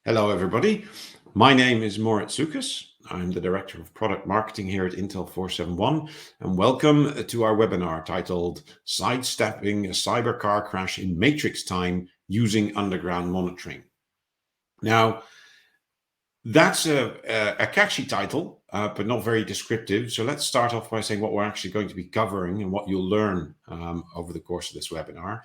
Hello, everybody. My name is Maurits Lucas. I'm the Director of Product Marketing here at Intel 471, and welcome to our webinar titled Sidestepping a Cyber Car Crash in Matrix Time Using Underground Monitoring. Now, that's a catchy title, but not very descriptive. So let's start off by saying what we're actually going to be covering and what you'll learn over the course of this webinar.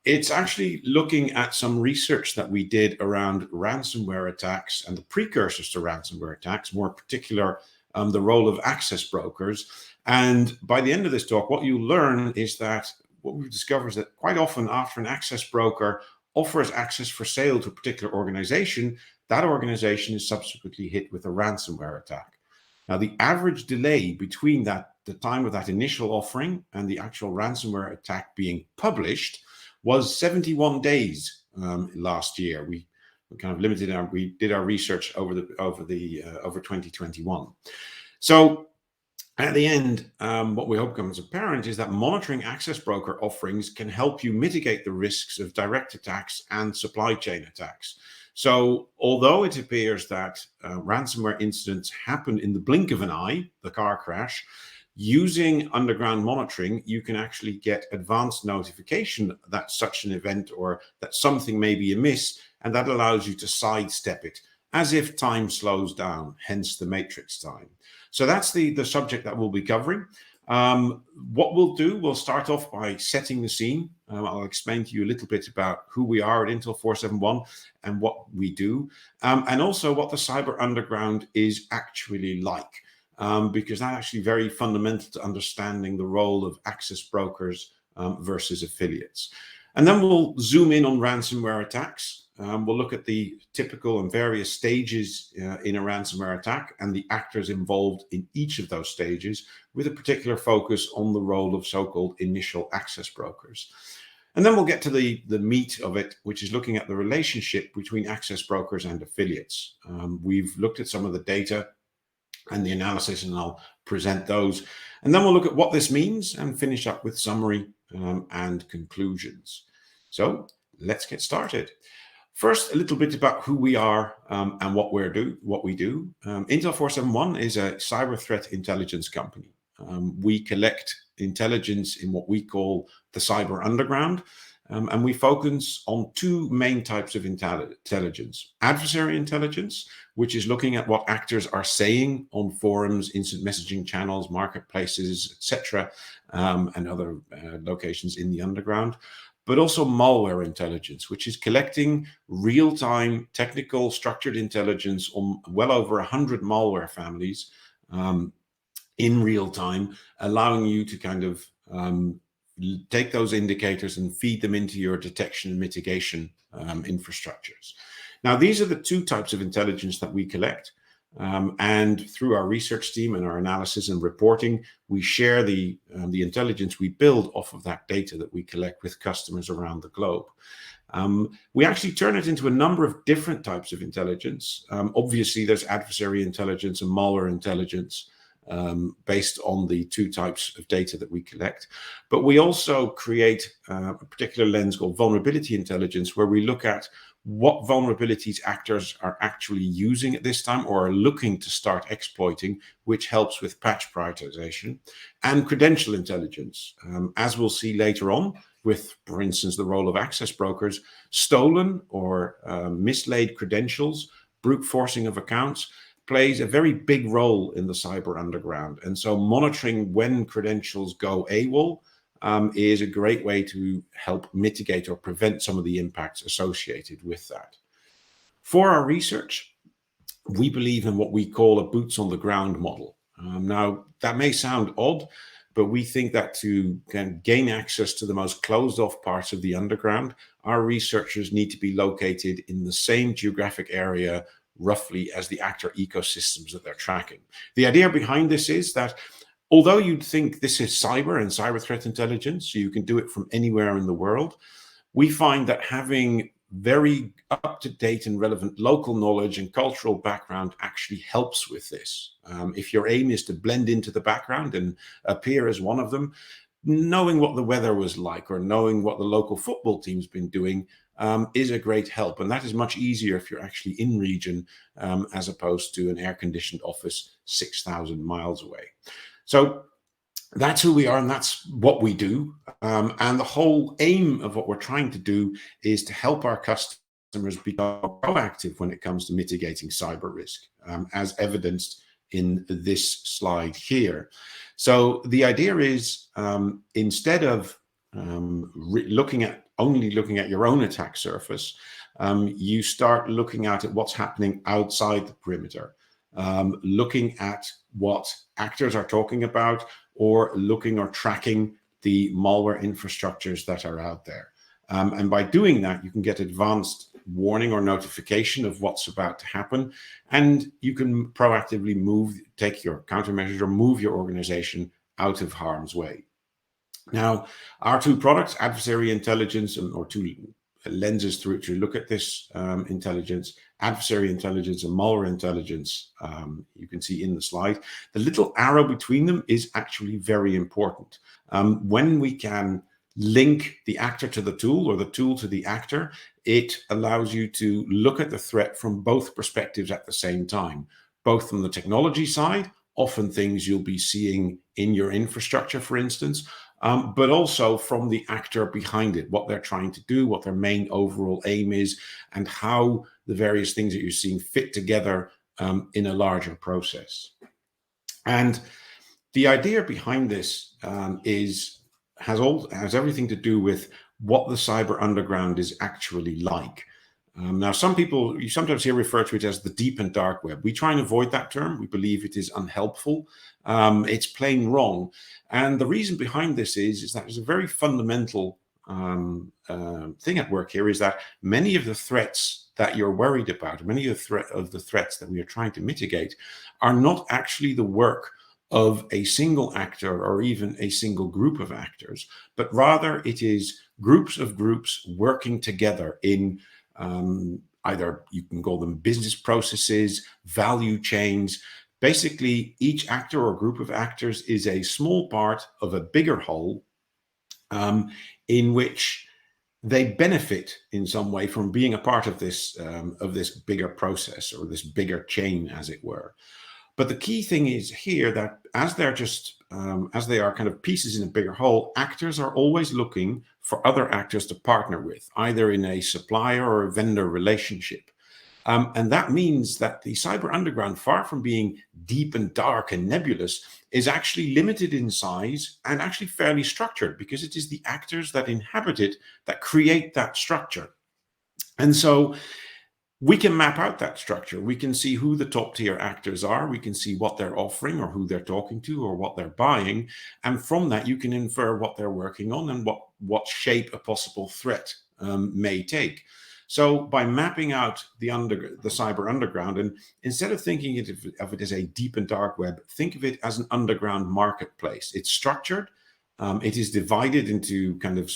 It's actually looking at some research that we did around ransomware attacks and the precursors to ransomware attacks, more particular, the role of access brokers. And by the end of this talk, what you learn is that what we've discovered is that quite often after an access broker offers access for sale to a particular organization, that organization is subsequently hit with a ransomware attack. Now, the average delay between the time of that initial offering and the actual ransomware attack being published was 71 days last year. We kind of limited we did our research over 2021. So at the end, what we hope becomes apparent is that monitoring access broker offerings can help you mitigate the risks of direct attacks and supply chain attacks. So although it appears that ransomware incidents happen in the blink of an eye, the car crash, using underground monitoring, you can actually get advanced notification that such an event or that something may be amiss, and that allows you to sidestep it as if time slows down, hence the matrix time. So that's the subject that we'll be covering. What we'll do, we'll start off by setting the scene. I'll explain to you a little bit about who we are at Intel 471 and what we do, and also what the cyber underground is actually like. Because that's actually very fundamental to understanding the role of access brokers versus affiliates. And then we'll zoom in on ransomware attacks. We'll look at the typical and various stages in a ransomware attack and the actors involved in each of those stages, with a particular focus on the role of so-called initial access brokers. And then we'll get to the meat of it, which is looking at the relationship between access brokers and affiliates. We've looked at some of the data and the analysis, and I'll present those. And then we'll look at what this means and finish up with summary and conclusions. So let's get started. First, a little bit about who we are and what we do. Intel 471 is a cyber threat intelligence company. We collect intelligence in what we call the cyber underground. And we focus on two main types of intelligence. Adversary intelligence, which is looking at what actors are saying on forums, instant messaging channels, marketplaces, etc., and other locations in the underground. But also malware intelligence, which is collecting real-time technical structured intelligence on well over 100 malware families in real time, allowing you to kind of take those indicators and feed them into your detection and mitigation infrastructures. Now, these are the two types of intelligence that we collect. And through our research team and our analysis and reporting, we share the intelligence we build off of that data that we collect with customers around the globe. We actually turn it into a number of different types of intelligence. Obviously, there's adversary intelligence and malware intelligence, based on the two types of data that we collect. But we also create a particular lens called vulnerability intelligence, where we look at what vulnerabilities actors are actually using at this time or are looking to start exploiting, which helps with patch prioritization, and credential intelligence. As we'll see later on with, for instance, the role of access brokers, stolen or mislaid credentials, brute forcing of accounts, plays a very big role in the cyber underground. And so monitoring when credentials go AWOL is a great way to help mitigate or prevent some of the impacts associated with that. For our research, we believe in what we call a boots on the ground model. Now, that may sound odd, but we think that to gain access to the most closed off parts of the underground, our researchers need to be located in the same geographic area roughly as the actor ecosystems that they're tracking. The idea behind this is that although you'd think this is cyber and cyber threat intelligence, so you can do it from anywhere in the world, we find that having very up-to-date and relevant local knowledge and cultural background actually helps with this. If your aim is to blend into the background and appear as one of them, knowing what the weather was like or knowing what the local football team's been doing is a great help. And that is much easier if you're actually in region as opposed to an air-conditioned office 6,000 miles away. So that's who we are and that's what we do. And the whole aim of what we're trying to do is to help our customers become proactive when it comes to mitigating cyber risk, as evidenced in this slide here. So the idea is, instead of only looking at your own attack surface, you start looking at what's happening outside the perimeter, looking at what actors are talking about, or looking or tracking the malware infrastructures that are out there. And by doing that, you can get advanced warning or notification of what's about to happen, and you can proactively take your countermeasures or move your organization out of harm's way. Now, our two products, adversary intelligence, or two lenses through which we look at this intelligence, adversary intelligence and malware intelligence, you can see in the slide. The little arrow between them is actually very important. When we can link the actor to the tool or the tool to the actor, it allows you to look at the threat from both perspectives at the same time, both from the technology side, often things you'll be seeing in your infrastructure, for instance, but also from the actor behind it, what they're trying to do, what their main overall aim is, and how the various things that you're seeing fit together in a larger process. And the idea behind this has everything to do with what the cyber underground is actually like. Now, you sometimes hear referred to it as the deep and dark web. We try and avoid that term. We believe it is unhelpful. It's plain wrong. And the reason behind this is that there's a very fundamental thing at work here, is that many of the threats that you're worried about, many of the threats that we are trying to mitigate, are not actually the work of a single actor or even a single group of actors, but rather it is groups of groups working together in either, you can call them business processes, value chains. Basically, each actor or group of actors is a small part of a bigger whole, in which they benefit in some way from being a part of this bigger process, or this bigger chain, as it were. But the key thing is here that as they are kind of pieces in a bigger whole, actors are always looking for other actors to partner with, either in a supplier or a vendor relationship. And that means that the cyber underground, far from being deep and dark and nebulous, is actually limited in size and actually fairly structured, because it is the actors that inhabit it that create that structure. And so we can map out that structure. We can see who the top tier actors are. We can see what they're offering, or who they're talking to, or what they're buying. And from that, you can infer what they're working on and what shape a possible threat may take. So by mapping out the cyber underground, and instead of thinking of it as a deep and dark web, think of it as an underground marketplace. It's structured. It is divided into kind of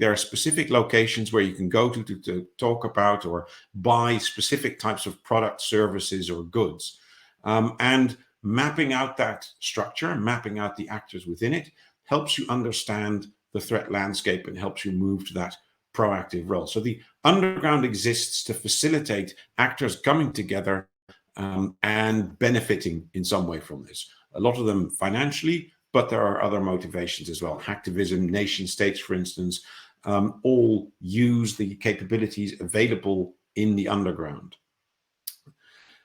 there are specific locations where you can go to talk about or buy specific types of product, services, or goods. And mapping out that structure, mapping out the actors within it, helps you understand the threat landscape and helps you move to that proactive role. So the underground exists to facilitate actors coming together and benefiting in some way from this. A lot of them financially, but there are other motivations as well. Hacktivism, nation states, for instance, all use the capabilities available in the underground.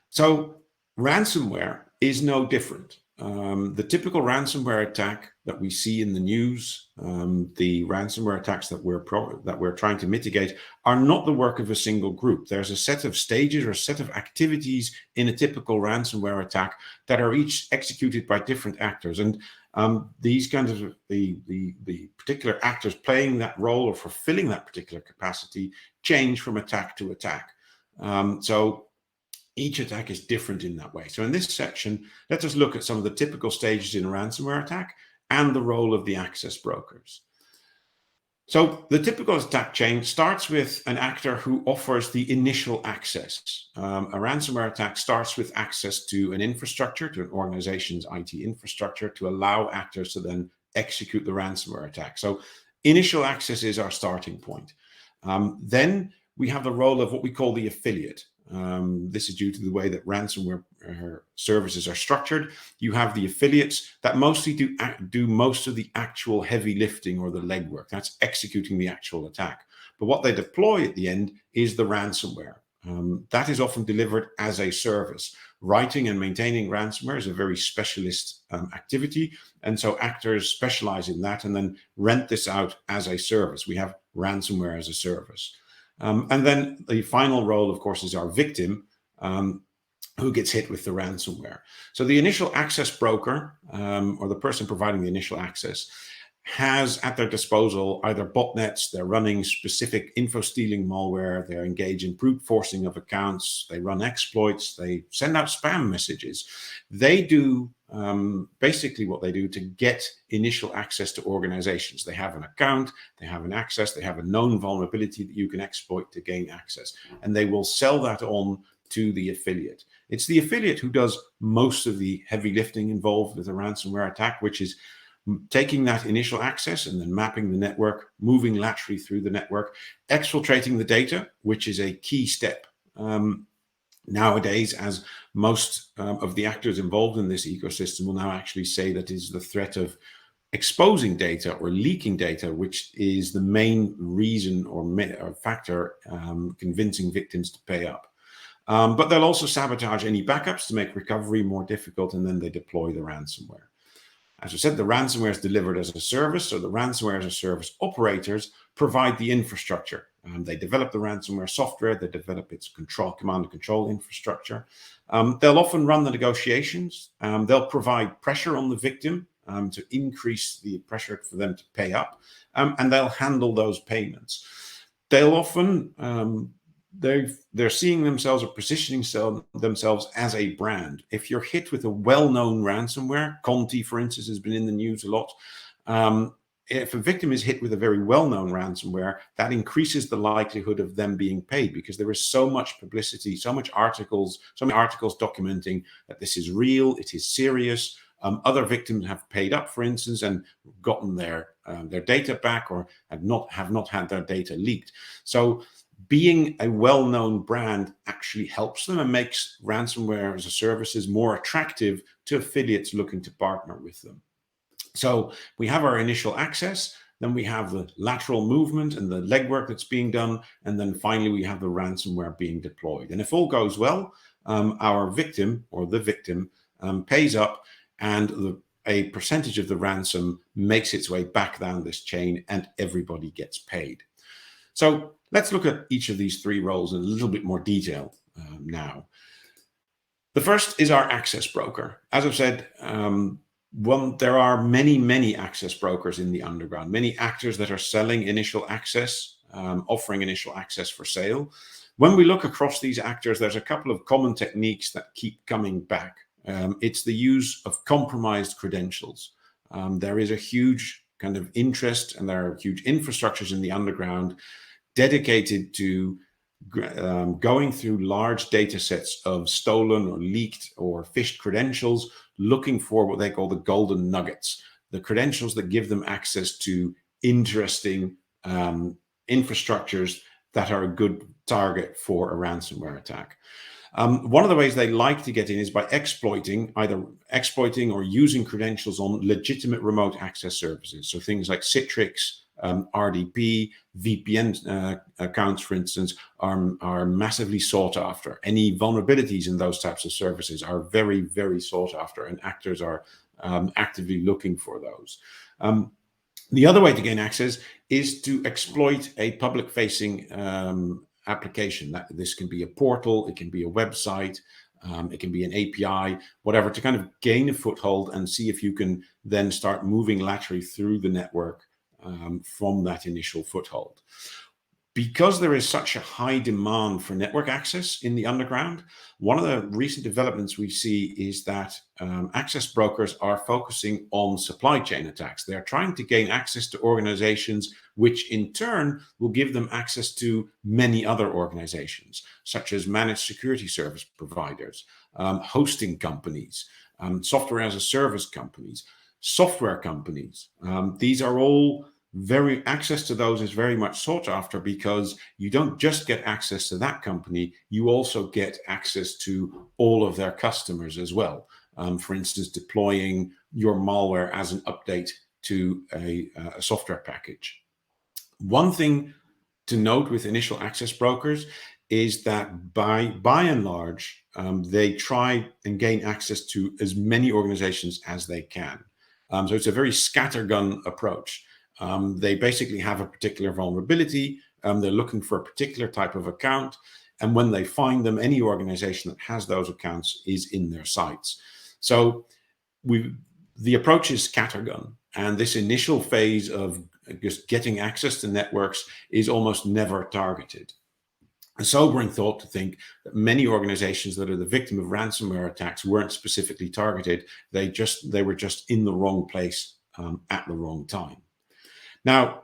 So ransomware is no different. The typical ransomware attack that we see in the news, the ransomware attacks that we're trying to mitigate, are not the work of a single group. There's a set of stages or a set of activities in a typical ransomware attack that are each executed by different actors. And these kinds of the particular actors playing that role or fulfilling that particular capacity change from attack to attack. So each attack is different in that way. So in this section, let us look at some of the typical stages in a ransomware attack and the role of the access brokers. So the typical attack chain starts with an actor who offers the initial access. A ransomware attack starts with access to an infrastructure, to an organization's IT infrastructure, to allow actors to then execute the ransomware attack. So initial access is our starting point. Then we have the role of what we call the affiliate. This is due to the way that ransomware services are structured. You have the affiliates that mostly do most of the actual heavy lifting or the legwork. That's executing the actual attack. But what they deploy at the end is the ransomware. That is often delivered as a service. Writing and maintaining ransomware is a very specialist activity. And so actors specialize in that and then rent this out as a service. We have ransomware as a service. And then the final role, of course, is our victim, who gets hit with the ransomware. So the initial access broker, or the person providing the initial access, has at their disposal either botnets, they're running specific info stealing malware, they're engaged in brute forcing of accounts, they run exploits, they send out spam messages. They do basically what they do to get initial access to organizations. They have an account, they have an access, they have a known vulnerability that you can exploit to gain access, and they will sell that on to the affiliate. It's the affiliate who does most of the heavy lifting involved with a ransomware attack, which is taking that initial access and then mapping the network, moving laterally through the network, exfiltrating the data, which is a key step. Nowadays, as most of the actors involved in this ecosystem will now actually say that is the threat of exposing data or leaking data, which is the main reason or factor convincing victims to pay up. But they'll also sabotage any backups to make recovery more difficult, and then they deploy the ransomware. As I said, the ransomware is delivered as a service, so the ransomware as a service operators provide the infrastructure. They develop the ransomware software, they develop its command and control infrastructure. They'll often run the negotiations. They'll provide pressure on the victim to increase the pressure for them to pay up, and they'll handle those payments. They'll often they're seeing themselves or positioning themselves as a brand. If you're hit with a well-known ransomware, Conti, for instance, has been in the news a lot. If a victim is hit with a very well-known ransomware, that increases the likelihood of them being paid because there is so much publicity, so many articles documenting that this is real, it is serious. Other victims have paid up, for instance, and gotten their data back or have not had their data leaked. So being a well-known brand actually helps them and makes ransomware as a services more attractive to affiliates looking to partner with them. So we have our initial access, then we have the lateral movement and the legwork that's being done, and then finally we have the ransomware being deployed. And if all goes well, our victim or the victim pays up, and a percentage of the ransom makes its way back down this chain and everybody gets paid. So let's look at each of these three roles in a little bit more detail now. The first is our access broker. As I've said, there are many access brokers in the underground, many actors that are selling initial access, offering initial access for sale. When we look across these actors, there's a couple of common techniques that keep coming back. It's the use of compromised credentials. There is a huge kind of interest, and there are huge infrastructures in the underground dedicated to going through large data sets of stolen or leaked or phished credentials, looking for what they call the golden nuggets, the credentials that give them access to interesting infrastructures that are a good target for a ransomware attack. One of the ways they like to get in is by either exploiting or using credentials on legitimate remote access services. So things like Citrix, RDP, VPN accounts, for instance, are massively sought after. Any vulnerabilities in those types of services are very sought after, and actors are actively looking for those. The other way to gain access is to exploit a public-facing application. This can be a portal, it can be a website, it can be an API, whatever, to kind of gain a foothold and see if you can then start moving laterally through the network from that initial foothold. Because there is such a high demand for network access in the underground, one of the recent developments we see is that access brokers are focusing on supply chain attacks. They're trying to gain access to organizations, which in turn will give them access to many other organizations, such as managed security service providers, hosting companies, software as a service companies, software companies. These are all access to those is very much sought after, because you don't just get access to that company, you also get access to all of their customers as well. For instance, deploying your malware as an update to a software package. One thing to note with initial access brokers is that by and large, they try and gain access to as many organizations as they can. So it's a very scattergun approach. They basically have a particular vulnerability. They're looking for a particular type of account. And when they find them, any organization that has those accounts is in their sights. So the approach is scattergun. And this initial phase of just getting access to networks is almost never targeted. A sobering thought to think that many organizations that are the victim of ransomware attacks weren't specifically targeted. They were just in the wrong place at the wrong time. Now,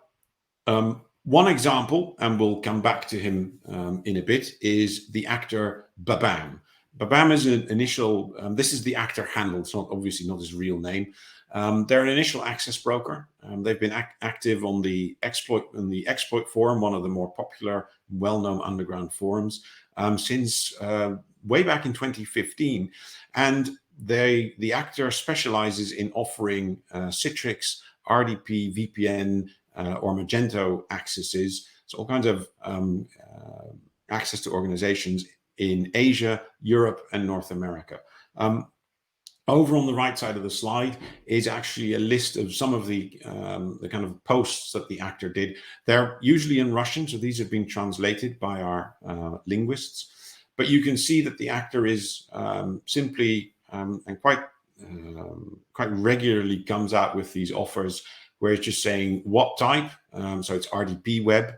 one example, and we'll come back to him in a bit, is the actor Babam. Babam is an initial, this is the actor handle, it's not obviously not his real name. They're an initial access broker. They've been active on the exploit forum, one of the more popular, well-known underground forums, since way back in 2015. And the actor specializes in offering Citrix, RDP, VPN, or Magento accesses. So all kinds of access to organizations in Asia, Europe, and North America. Over on the right side of the slide is actually a list of some of the kind of posts that the actor did. They're usually in Russian, so these have been translated by our linguists. But you can see that the actor is simply and quite regularly comes out with these offers where it's just saying what type. So it's RDP web,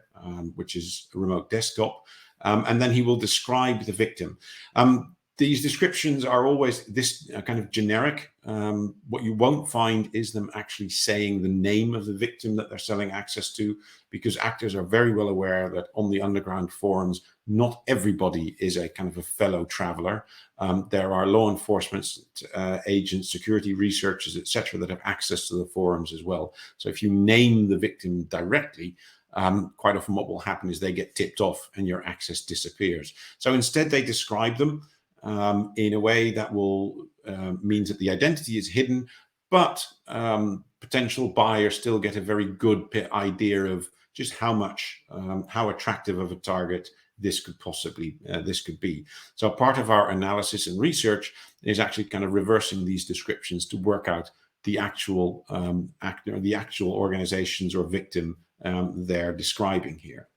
which is a remote desktop. And then he will describe the victim. These descriptions are always this kind of generic. What you won't find is them actually saying the name of the victim that they're selling access to, because actors are very well aware that on the underground forums, not everybody is a kind of a fellow traveler. There are law enforcement agents, security researchers, etc., that have access to the forums as well. So if you name the victim directly, quite often what will happen is they get tipped off and your access disappears. So instead they describe them in a way that will means that the identity is hidden, but potential buyers still get a very good idea of just how attractive of a target this could be. So part of our analysis and research is actually kind of reversing these descriptions to work out the actual actor, the actual organizations or victim they're describing here.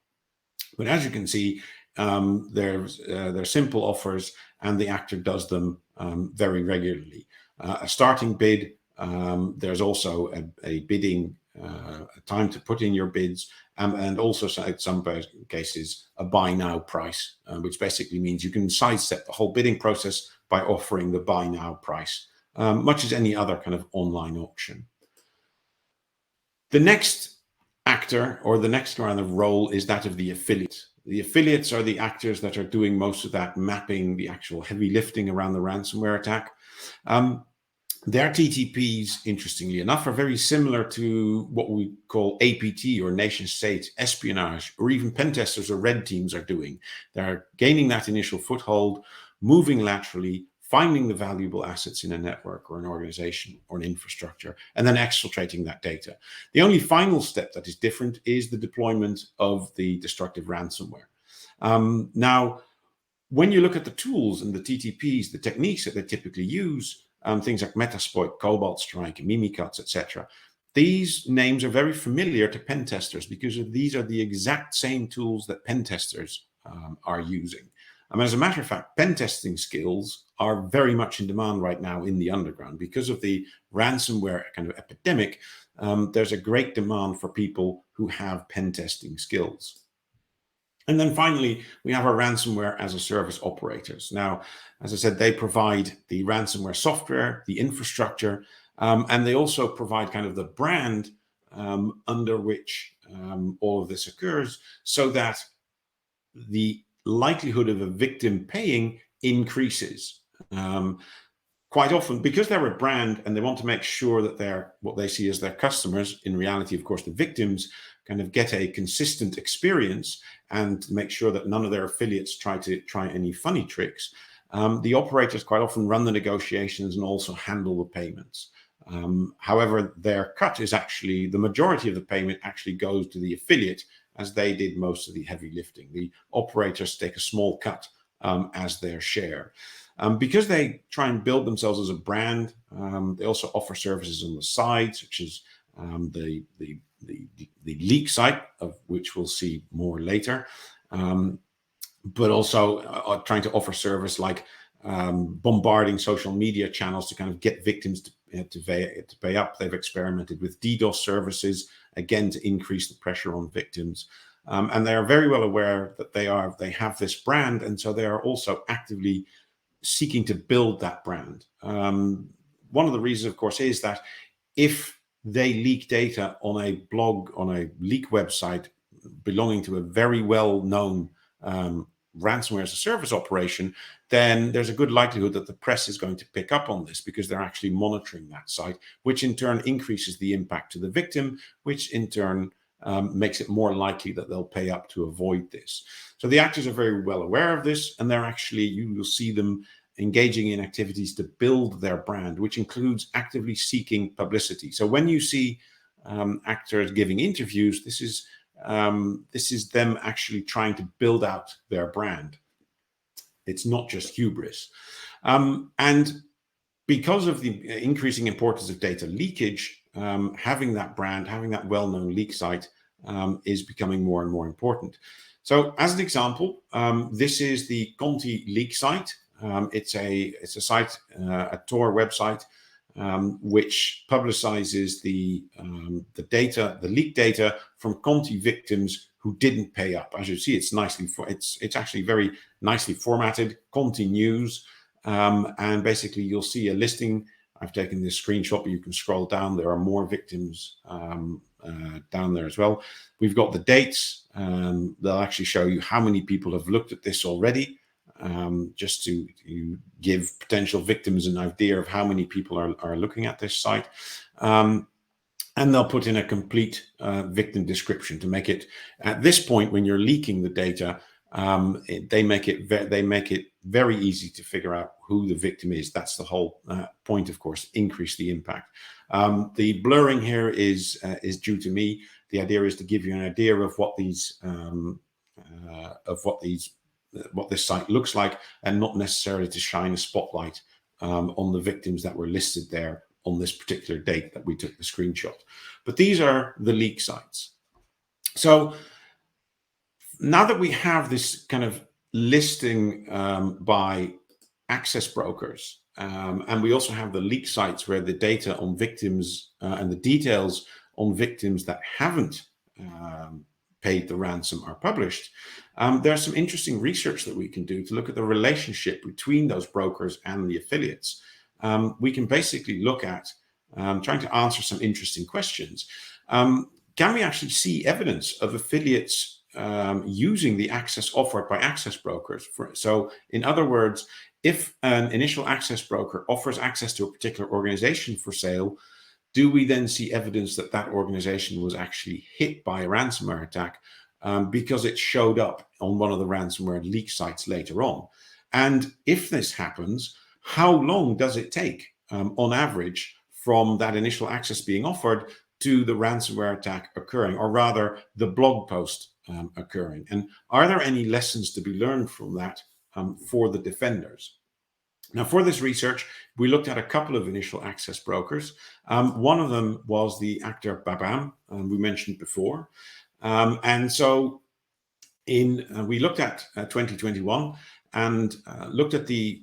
But as you can see, they're simple offers, and the actor does them very regularly. A starting bid, there's also a bidding time to put in your bids, and also in some cases a buy now price, which basically means you can sidestep the whole bidding process by offering the buy now price, much as any other kind of online auction. The next actor, or the next kind of role, is that of the affiliate. The affiliates are the actors that are doing most of that mapping, the actual heavy lifting around the ransomware attack. Their TTPs, interestingly enough, are very similar to what we call APT, or nation state espionage, or even pen testers or red teams are doing. They're gaining that initial foothold, moving laterally, finding the valuable assets in a network or an organization or an infrastructure, and then exfiltrating that data. The only final step that is different is the deployment of the destructive ransomware. Now, when you look at the tools and the TTPs, the techniques that they typically use, things like Metasploit, Cobalt Strike, Mimicuts, etc., these names are very familiar to pen testers because these are the exact same tools that pen testers are using. As a matter of fact, pen testing skills are very much in demand right now in the underground. Because of the ransomware kind of epidemic, there's a great demand for people who have pen testing skills. And then finally, we have our ransomware as a service operators. Now, as I said, they provide the ransomware software, the infrastructure, and they also provide kind of the brand under which all of this occurs, so that the likelihood of a victim paying increases. quite often, because they're a brand and they want to make sure that they're what they see as their customers, in reality, of course, the victims, kind of get a consistent experience and make sure that none of their affiliates try any funny tricks. The operators quite often run the negotiations and also handle the payments. However, their cut is actually, the majority of the payment actually goes to the affiliate, as they did most of the heavy lifting. The operators take a small cut as their share. Because they try and build themselves as a brand, they also offer services on the side, such as the leak site, of which we'll see more later, but also trying to offer service like bombarding social media channels to kind of get victims to pay up. They've experimented with DDoS services, again, to increase the pressure on victims. And they are very well aware that they have this brand, and so they are also actively seeking to build that brand. One of the reasons, of course, is that if they leak data on a blog, on a leak website belonging to a very well-known ransomware as a service operation, then there's a good likelihood that the press is going to pick up on this because they're actually monitoring that site, which in turn increases the impact to the victim, which in turn makes it more likely that they'll pay up to avoid this. So the actors are very well aware of this, and they're actually, you will see them engaging in activities to build their brand, which includes actively seeking publicity. So when you see actors giving interviews, this is them actually trying to build out their brand. It's not just hubris. And because of the increasing importance of data leakage, having that brand, having that well-known leak site is becoming more and more important. So as an example, this is the Conti leak site. It's a site, a Tor website, which publicizes the data, the leaked data from Conti victims who didn't pay up. As you see, it's actually very nicely formatted, Conti news, and basically you'll see a listing. I've taken this screenshot, but you can scroll down. There are more victims down there as well. We've got the dates. They'll actually show you how many people have looked at this already. Just to give potential victims an idea of how many people are looking at this site. And they'll put in a complete victim description to make it, at this point, when you're leaking the data, they make it very easy to figure out who the victim is. That's the whole point, of course, increase the impact. The blurring here is due to me. The idea is to give you an idea of what this site looks like, and not necessarily to shine a spotlight on the victims that were listed there on this particular date that we took the screenshot. But these are the leak sites. So now that we have this kind of listing by access brokers, and we also have the leak sites where the data on victims and the details on victims that haven't paid the ransom are published, there's some interesting research that we can do to look at the relationship between those brokers and the affiliates. We can basically look at trying to answer some interesting questions. Can we actually see evidence of affiliates using the access offered by access brokers? So in other words, if an initial access broker offers access to a particular organization for sale, do we then see evidence that that organization was actually hit by a ransomware attack because it showed up on one of the ransomware leak sites later on? And if this happens, how long does it take on average from that initial access being offered to the ransomware attack occurring, or rather the blog post occurring? And are there any lessons to be learned from that for the defenders? Now, for this research, we looked at a couple of initial access brokers. One of them was the actor Babam, we mentioned before. And so we looked at 2021 and looked at the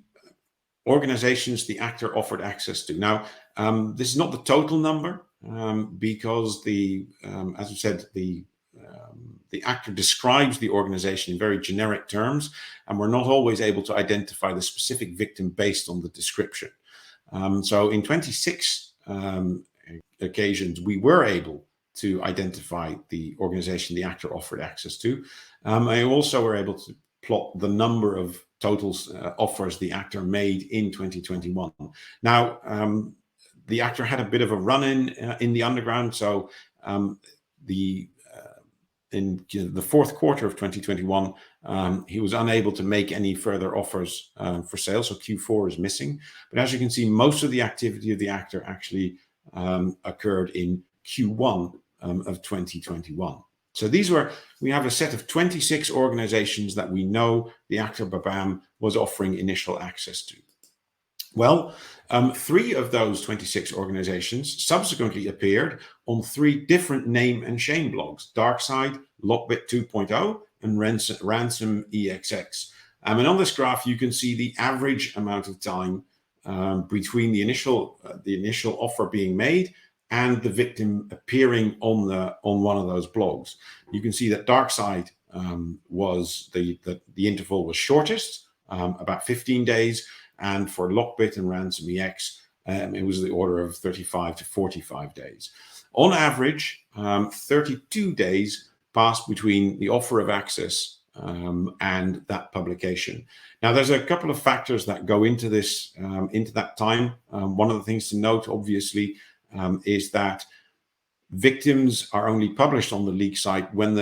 organizations the actor offered access to. Now, this is not the total number because as I said, the actor describes the organization in very generic terms, and we're not always able to identify the specific victim based on the description. So in 26 occasions, we were able to identify the organization the actor offered access to. I also were able plot the number of total offers the actor made in 2021. Now, the actor had a bit of a run-in in the underground, so in the fourth quarter of 2021, he was unable to make any further offers for sale, so Q4 is missing. But as you can see, most of the activity of the actor actually occurred in Q1 of 2021. So we have a set of 26 organizations that we know the actor Babam was offering initial access to. Well, 3 of those 26 organizations subsequently appeared on 3 different name and shame blogs: DarkSide, Lockbit 2.0, and Ransom EXX. And on this graph, you can see the average amount of time between the initial offer being made and the victim appearing on one of those blogs. You can see that DarkSide was the interval was shortest, about 15 days. And for Lockbit and Ransom EX, it was the order of 35 to 45 days. On average, 32 days passed between the offer of access and that publication. Now, there's a couple of factors that go into this, into that time. One of the things to note, obviously, is that victims are only published on the leak site when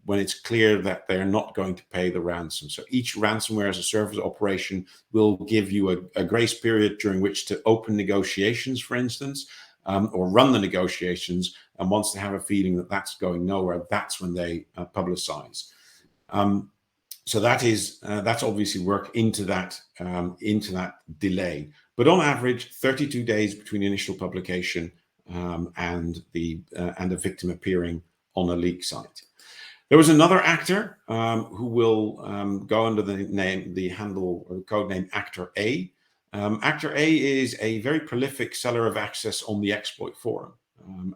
it's clear that they're not going to pay the ransom. So each ransomware as a service operation will give you a grace period during which to open negotiations, for instance, or run the negotiations. And once they have a feeling that that's going nowhere, that's when they publicize. So that's obviously work into that delay. But on average, 32 days between initial publication and the victim appearing on a leak site. There was another actor who will go under the handle or the code name Actor A. Actor A is a very prolific seller of access on the exploit forum,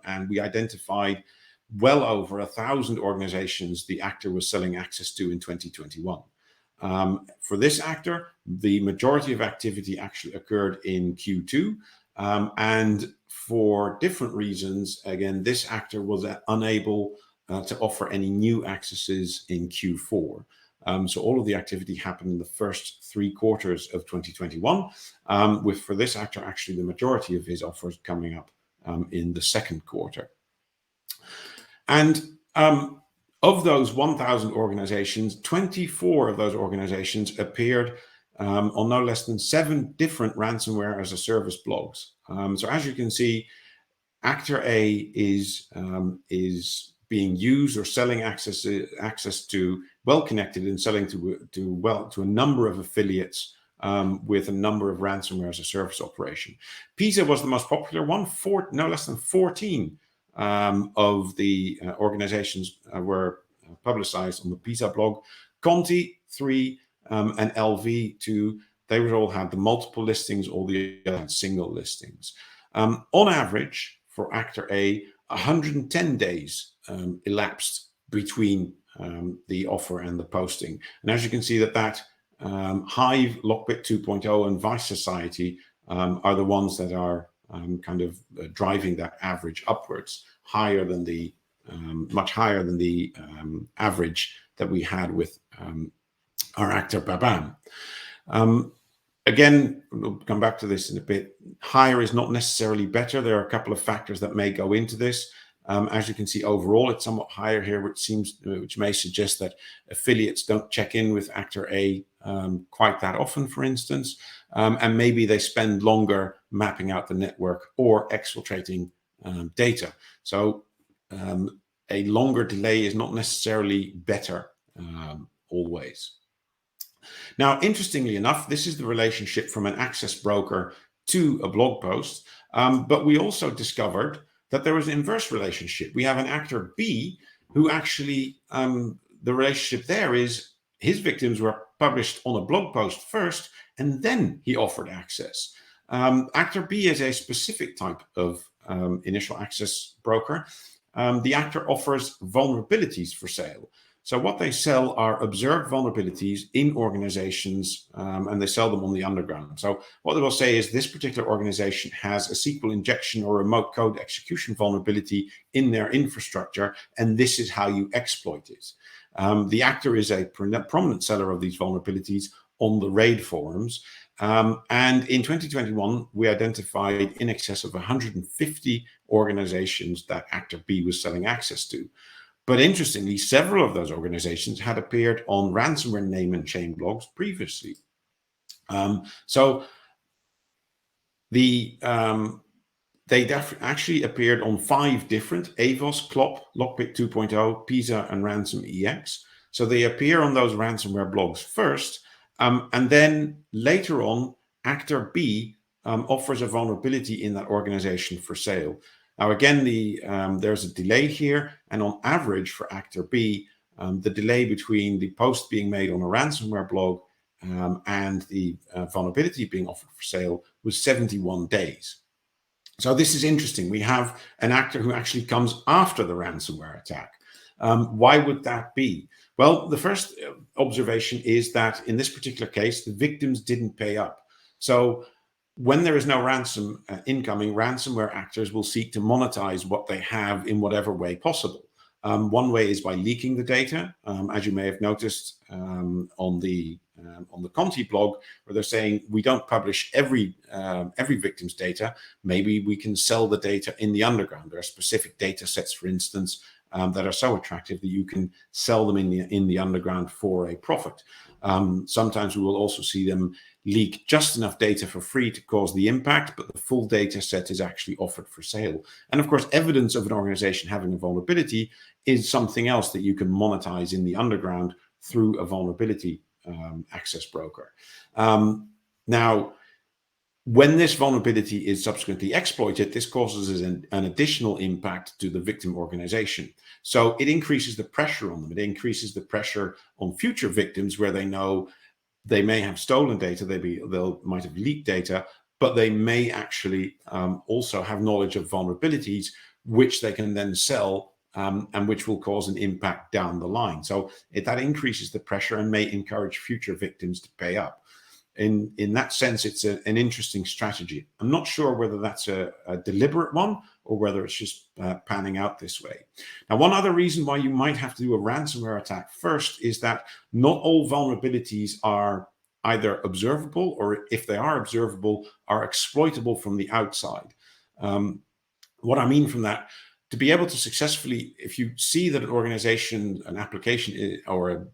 and we identified well over 1,000 organizations the actor was selling access to in 2021. For this actor, the majority of activity actually occurred in Q2, and for different reasons, again, this actor was unable to offer any new accesses in Q4. So all of the activity happened in the first 3 quarters of 2021, with, for this actor, actually the majority of his offers coming up in the second quarter. And of those 1,000 organizations, 24 of those organizations appeared on no less than 7 different ransomware as a service blogs. So as you can see, Actor A is being used or selling access to well-connected and selling to a number of affiliates with a number of ransomware as a service operation. PISA was the most popular one. No less than 14 of the organizations were publicized on the PISA blog. Conti 3 and LV 2. They would all have the multiple listings, all the single listings. On average, for Actor A, 110 days elapsed between the offer and the posting. And as you can see, that Hive, Lockbit 2.0, and Vice Society are the ones that are kind of driving that average upwards, higher than the much higher than the average that we had with our actor Babam. Again, we'll come back to this in a bit. Higher is not necessarily better. There are a couple of factors that may go into this. As you can see, overall, it's somewhat higher here, which may suggest that affiliates don't check in with Actor A quite that often, for instance, and maybe they spend longer mapping out the network or exfiltrating data. So a longer delay is not necessarily better always. Now, interestingly enough, this is the relationship from an access broker to a blog post, but we also discovered that there was an inverse relationship. We have an Actor B who actually, the relationship there is his victims were published on a blog post first, and then he offered access. Actor B is a specific type of initial access broker. The actor offers vulnerabilities for sale. So what they sell are observed vulnerabilities in organizations, and they sell them on the underground. So what they will say is this particular organization has a SQL injection or remote code execution vulnerability in their infrastructure, and this is how you exploit it. The actor is a prominent seller of these vulnerabilities on the RAID forums. And in 2021, we identified in excess of 150 organizations that actor B was selling access to. But interestingly, several of those organizations had appeared on ransomware name and shame blogs previously. So they actually appeared on 5 different AVOS, CLOP, Lockpick 2.0, PISA, and Ransom EX. So they appear on those ransomware blogs first, and then later on, actor B offers a vulnerability in that organization for sale. Now, again, there's a delay here, and on average for actor B, the delay between the post being made on a ransomware blog and the vulnerability being offered for sale was 71 days. So this is interesting. We have an actor who actually comes after the ransomware attack. Why would that be? Well, the first observation is that in this particular case, the victims didn't pay up. So when there is no ransom incoming, ransomware actors will seek to monetize what they have in whatever way possible. One way is by leaking the data, as you may have noticed on the Conti blog, where they're saying we don't publish every victim's data. Maybe we can sell the data in the underground. There are specific data sets, for instance, that are so attractive that you can sell them in the underground for a profit. Sometimes we will also see them leak just enough data for free to cause the impact, but the full data set is actually offered for sale. And of course, evidence of an organization having a vulnerability is something else that you can monetize in the underground through a vulnerability access broker. Now, when this vulnerability is subsequently exploited, this causes an additional impact to the victim organization. So it increases the pressure on them. It increases the pressure on future victims where they know they may have stolen data, they might have leaked data, but they may actually also have knowledge of vulnerabilities, which they can then sell and which will cause an impact down the line. So that increases the pressure and may encourage future victims to pay up. In that sense, it's an interesting strategy. I'm not sure whether that's a deliberate one or whether it's just panning out this way. Now, one other reason why you might have to do a ransomware attack first is that not all vulnerabilities are either observable, or if they are observable, are exploitable from the outside. What I mean from that, to be able to successfully, if you see that an organization, an application, or a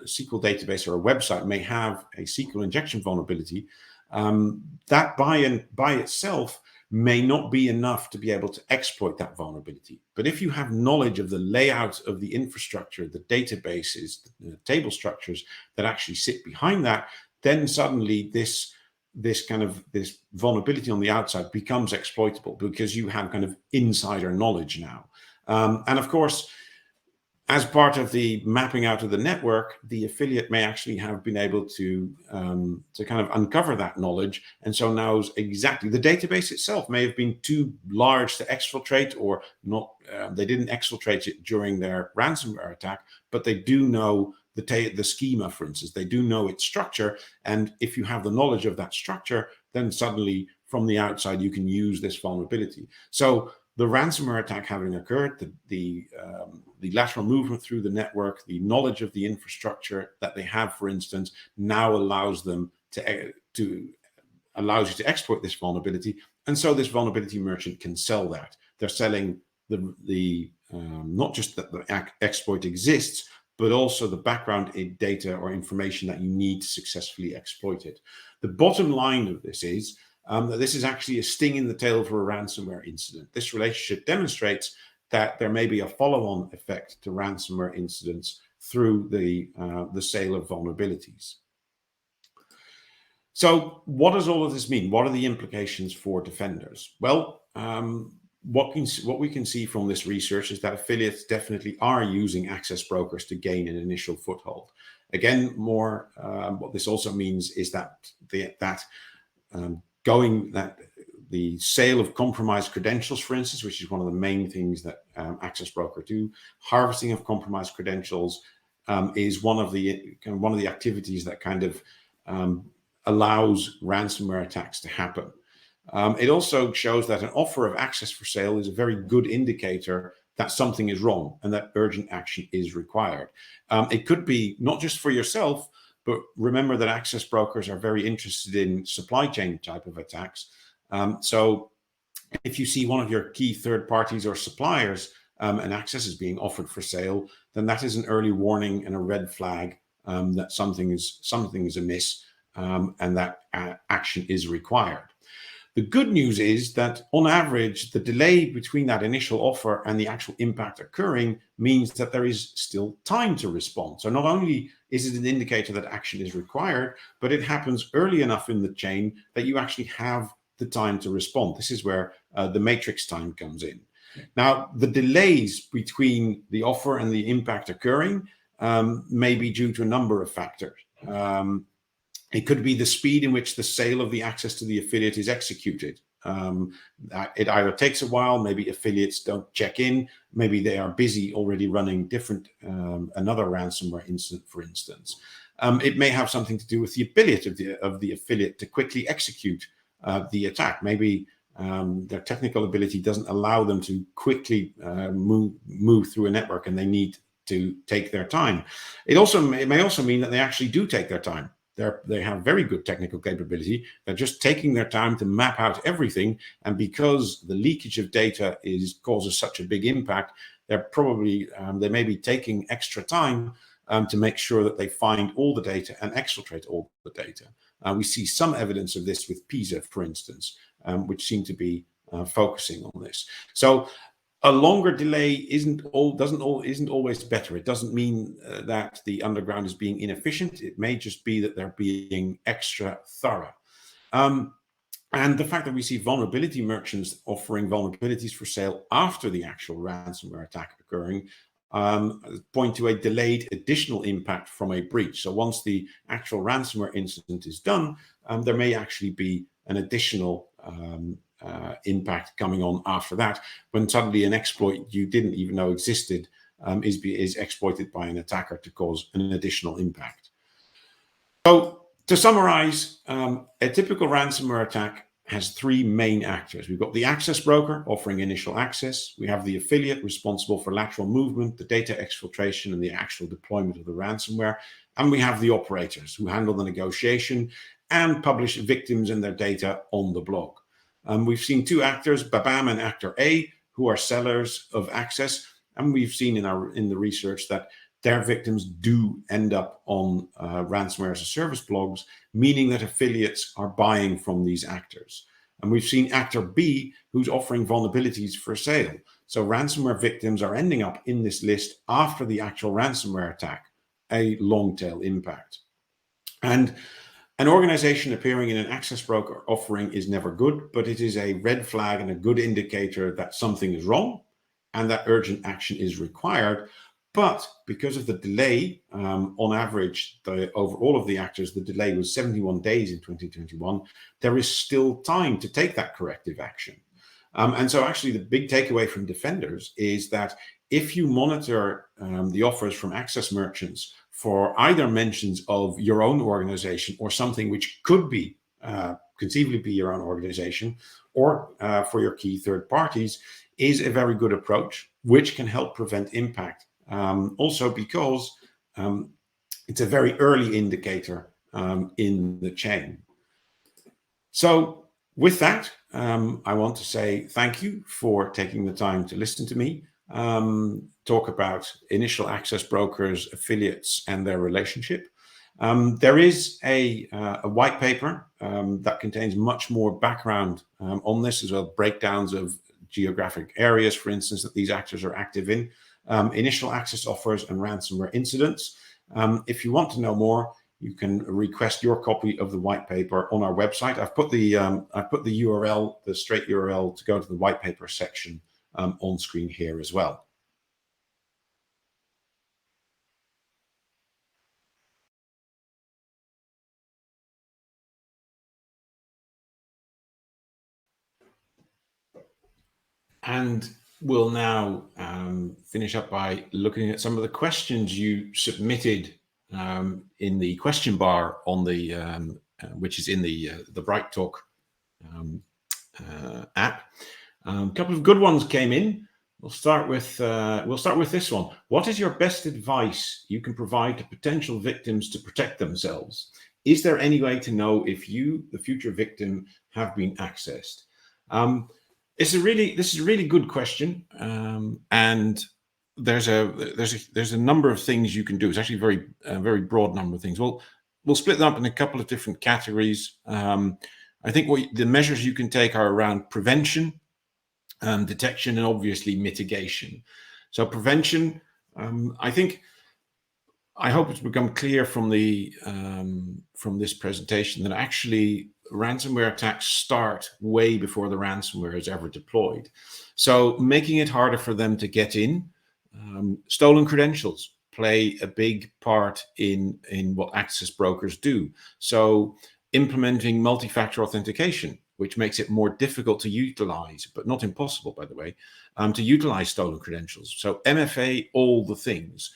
SQL database or a website may have a SQL injection vulnerability, that by itself may not be enough to be able to exploit that vulnerability. But if you have knowledge of the layout of the infrastructure, the databases, the table structures that actually sit behind that, then suddenly this vulnerability on the outside becomes exploitable because you have kind of insider knowledge now. And of course, as part of the mapping out of the network, the affiliate may actually have been able to kind of uncover that knowledge, and so knows exactly. The database itself may have been too large to exfiltrate, or not. They didn't exfiltrate it during their ransomware attack, but they do know the schema, for instance. They do know its structure, and if you have the knowledge of that structure, then suddenly from the outside you can use this vulnerability. So the ransomware attack having occurred, the lateral movement through the network, the knowledge of the infrastructure that they have, for instance, now allows them allows you to exploit this vulnerability, and so this vulnerability merchant can sell that. They're selling the not just that the exploit exists, but also the background data or information that you need to successfully exploit it. The bottom line of this is that this is actually a sting in the tail for a ransomware incident. This relationship demonstrates that there may be a follow-on effect to ransomware incidents through the sale of vulnerabilities. So what does all of this mean? What are the implications for defenders? Well, what we can see from this research is that affiliates definitely are using access brokers to gain an initial foothold. Again, what this also means is that the sale of compromised credentials, for instance, which is one of the main things that access broker do, harvesting of compromised credentials is one of the activities that kind of allows ransomware attacks to happen. It also shows that an offer of access for sale is a very good indicator that something is wrong and that urgent action is required. It could be not just for yourself, but remember that access brokers are very interested in supply chain type of attacks. So if you see one of your key third parties or suppliers and access is being offered for sale, then that is an early warning and a red flag that something is amiss and that action is required. The good news is that on average, the delay between that initial offer and the actual impact occurring means that there is still time to respond. So not only is it an indicator that action is required, but it happens early enough in the chain that you actually have the time to respond. This is where the matrix time comes in. Now, the delays between the offer and the impact occurring may be due to a number of factors. It could be the speed in which the sale of the access to the affiliate is executed. It either takes a while, maybe affiliates don't check in, maybe they are busy already running another ransomware incident, for instance. It may have something to do with the ability of the affiliate to quickly execute the attack. Maybe their technical ability doesn't allow them to quickly move through a network and they need to take their time. It may also mean that they actually do take their time. They have very good technical capability. They're just taking their time to map out everything. And because the leakage of data causes such a big impact, they may be taking extra time to make sure that they find all the data and exfiltrate all the data. We see some evidence of this with PISA, for instance, which seem to be focusing on this. So a longer delay isn't always better. It doesn't mean that the underground is being inefficient. It may just be that they're being extra thorough. And the fact that we see vulnerability merchants offering vulnerabilities for sale after the actual ransomware attack occurring point to a delayed additional impact from a breach. So once the actual ransomware incident is done, there may actually be an additional impact coming on after that, when suddenly an exploit you didn't even know existed is exploited by an attacker to cause an additional impact. So to summarize, a typical ransomware attack has three main actors. We've got the access broker offering initial access. We have the affiliate responsible for lateral movement, the data exfiltration, and the actual deployment of the ransomware. And we have the operators who handle the negotiation and publish victims and their data on the blog. We've seen two actors, Babam and Actor A, who are sellers of access, and we've seen in the research that their victims do end up on ransomware as a service blogs, meaning that affiliates are buying from these actors. And we've seen Actor B, who's offering vulnerabilities for sale. So ransomware victims are ending up in this list after the actual ransomware attack, a long tail impact. And an organization appearing in an access broker offering is never good, but it is a red flag and a good indicator that something is wrong and that urgent action is required. But because of the delay, on average, over all of the actors, the delay was 71 days in 2021. There is still time to take that corrective action. And so actually the big takeaway from defenders is that if you monitor the offers from access merchants for either mentions of your own organization or something which could be conceivably be your own organization, or for your key third parties, is a very good approach, which can help prevent impact. Also because it's a very early indicator in the chain. So with that, I want to say thank you for taking the time to listen to me talk about initial access brokers, affiliates, and their relationship. There is a white paper that contains much more background on this, as well, breakdowns of geographic areas, for instance, that these actors are active in, initial access offers, and ransomware incidents. If you want to know more, you can request your copy of the white paper on our website. I've put the URL, the straight URL to go to the white paper section on screen here as well. And we'll now finish up by looking at some of the questions you submitted in the question bar on the which is in the Bright Talk app. A couple of good ones came in. We'll start with this one. What is your best advice you can provide to potential victims to protect themselves? Is there any way to know if you, the future victim, have been accessed? This is a really good question, and there's a number of things you can do. It's actually a very broad number of things. We'll split them up in a couple of different categories. I think the measures you can take are around prevention, detection, and obviously mitigation. So prevention, I hope it's become clear from this presentation that actually ransomware attacks start way before the ransomware is ever deployed. So making it harder for them to get in. Stolen credentials play a big part in what access brokers do. So implementing multi-factor authentication, which makes it more difficult to utilize, but not impossible, by the way, to utilize stolen credentials. So MFA, all the things.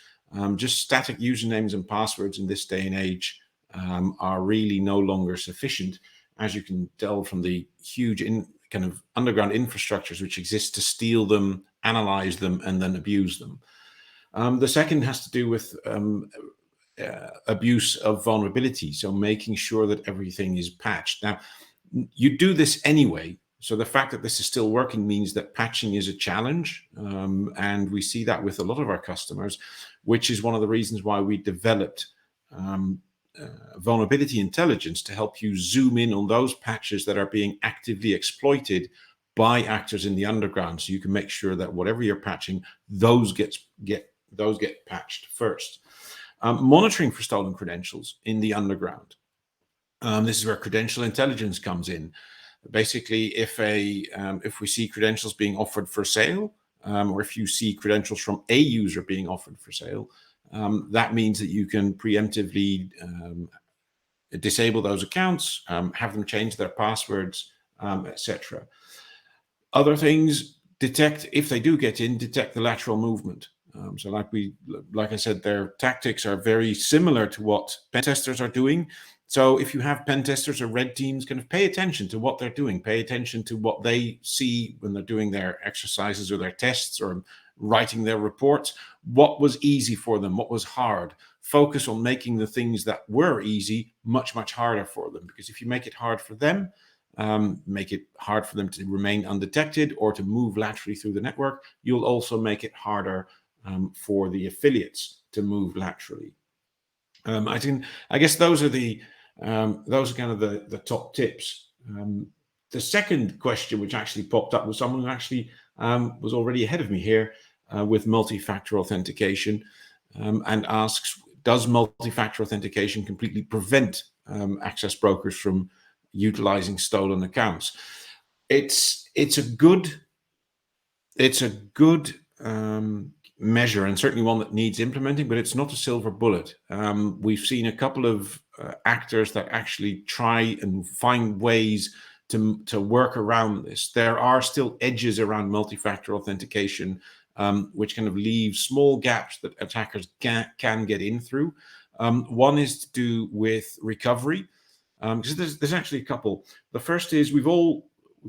Just static usernames and passwords in this day and age are really no longer sufficient, as you can tell from the huge kind of underground infrastructures which exist to steal them, analyze them, and then abuse them. The second has to do with abuse of vulnerability, so making sure that everything is patched. Now, you do this anyway, so the fact that this is still working means that patching is a challenge, and we see that with a lot of our customers, which is one of the reasons why we developed vulnerability intelligence to help you zoom in on those patches that are being actively exploited by actors in the underground, so you can make sure that whatever you're patching, those get patched first. Monitoring for stolen credentials in the underground. This is where credential intelligence comes in. Basically, if we see credentials being offered for sale, or if you see credentials from a user being offered for sale, that means that you can preemptively disable those accounts, have them change their passwords, etc. Other things, detect, if they do get in, detect the lateral movement. So like I said, their tactics are very similar to what pen testers are doing. So if you have pen testers or red teams, kind of pay attention to what they're doing, pay attention to what they see when they're doing their exercises or their tests or writing their reports. What was easy for them? What was hard? Focus on making the things that were easy much, much harder for them. Because if you make it hard for them, make it hard for them to remain undetected or to move laterally through the network, you'll also make it harder for the affiliates to move laterally. I guess those are kind of the top tips. The second question, which actually popped up, was someone who actually was already ahead of me here with multi-factor authentication, and asks, does multi-factor authentication completely prevent access brokers from utilizing stolen accounts? It's a good measure, and certainly one that needs implementing, but it's not a silver bullet. We've seen a couple of actors that actually try and find ways to work around this. There are still edges around multi-factor authentication, which kind of leave small gaps that attackers can get in through. One is to do with recovery, because there's actually a couple. The first is we've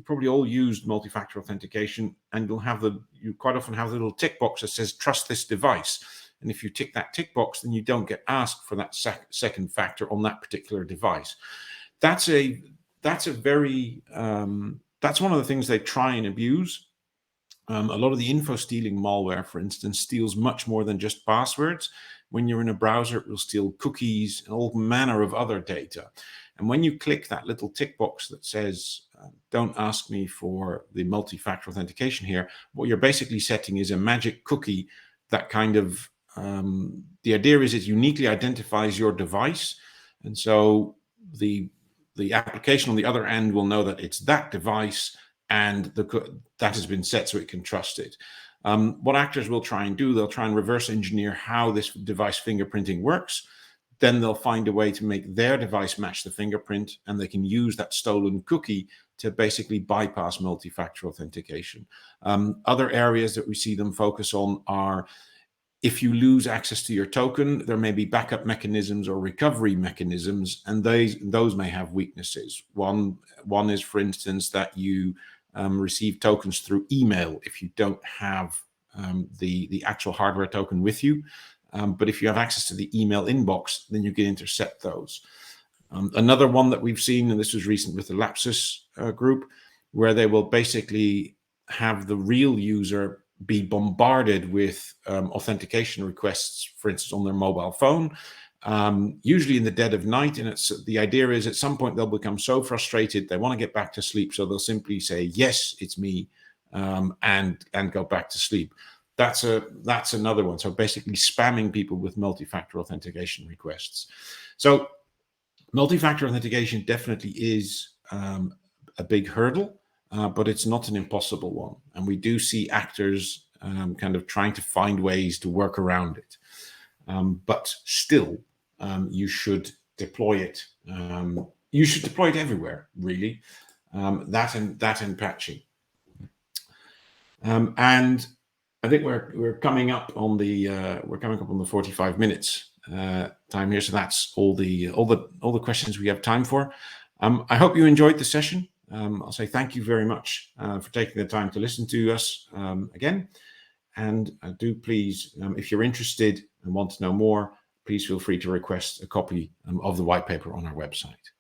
probably all used multi-factor authentication, and you quite often have the little tick box that says trust this device, and if you tick that tick box, then you don't get asked for that second factor on that particular device. That's one of the things they try and abuse. A lot of the info stealing malware, for instance, steals much more than just passwords. When you're in a browser, it will steal cookies and all manner of other data. And when you click that little tick box that says, don't ask me for the multi-factor authentication here, what you're basically setting is a magic cookie that kind of, the idea is it uniquely identifies your device. And so the application on the other end will know that it's that device, and that has been set so it can trust it. What actors will try and do, they'll try and reverse engineer how this device fingerprinting works. Then they'll find a way to make their device match the fingerprint, and they can use that stolen cookie to basically bypass multi-factor authentication. Other areas that we see them focus on are, if you lose access to your token, there may be backup mechanisms or recovery mechanisms, and those may have weaknesses. One is, for instance, that you receive tokens through email if you don't have the actual hardware token with you. But if you have access to the email inbox, then you can intercept those. Another one that we've seen, and this was recent with the Lapsus group, where they will basically have the real user be bombarded with authentication requests, for instance, on their mobile phone, usually in the dead of night. And the idea is at some point they'll become so frustrated they want to get back to sleep, so they'll simply say, yes, it's me, and go back to sleep. That's another one. So basically spamming people with multi-factor authentication requests. So multi-factor authentication definitely is a big hurdle, but it's not an impossible one. And we do see actors kind of trying to find ways to work around it. But still, you should deploy it. You should deploy it everywhere, really. That and patching. And I think we're coming up on the 45 minutes time here, so that's all the questions we have time for. I hope you enjoyed the session. I'll say thank you very much for taking the time to listen to us again. And do please, if you're interested and want to know more, please feel free to request a copy of the white paper on our website.